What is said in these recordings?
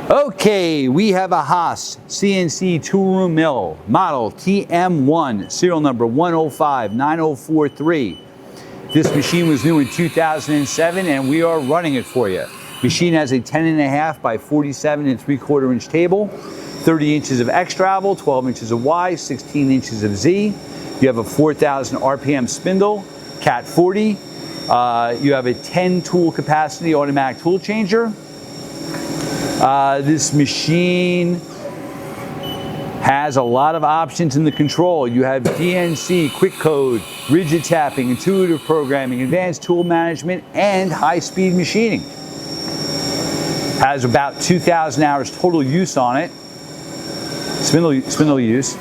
Okay, we have a Haas Cnc Toolroom-Mill model TM-1, serial number 1059043. This machine was new in 2007 and we are running it for you. Machine has a 10.5 by 47 3/4 inch table, 30 inches of X travel, 12 inches of Y, 16 inches of Z. You have a 4,000 RPM spindle, Cat 40. You have a 10 tool capacity automatic tool changer. This machine has a lot of options in the control. You have DNC, quick code, rigid tapping, intuitive programming, advanced tool management, and high-speed machining. Has about 2,000 hours total use on it, spindle use.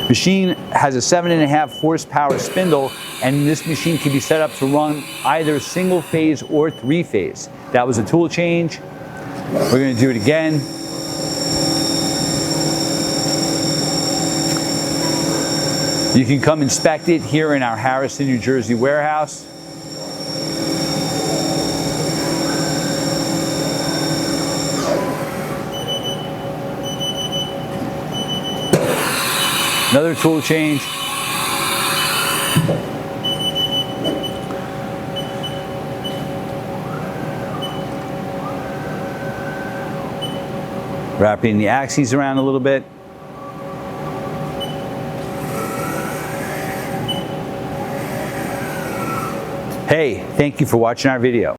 Machine has a 7.5 horsepower spindle, and this machine can be set up to run either single phase or 3-phase. That was a tool change. We're going to do it again. You can come inspect it here in our Harrison, New Jersey warehouse. Another tool change. Wrapping the axes around a little bit. Hey, thank you for watching our video.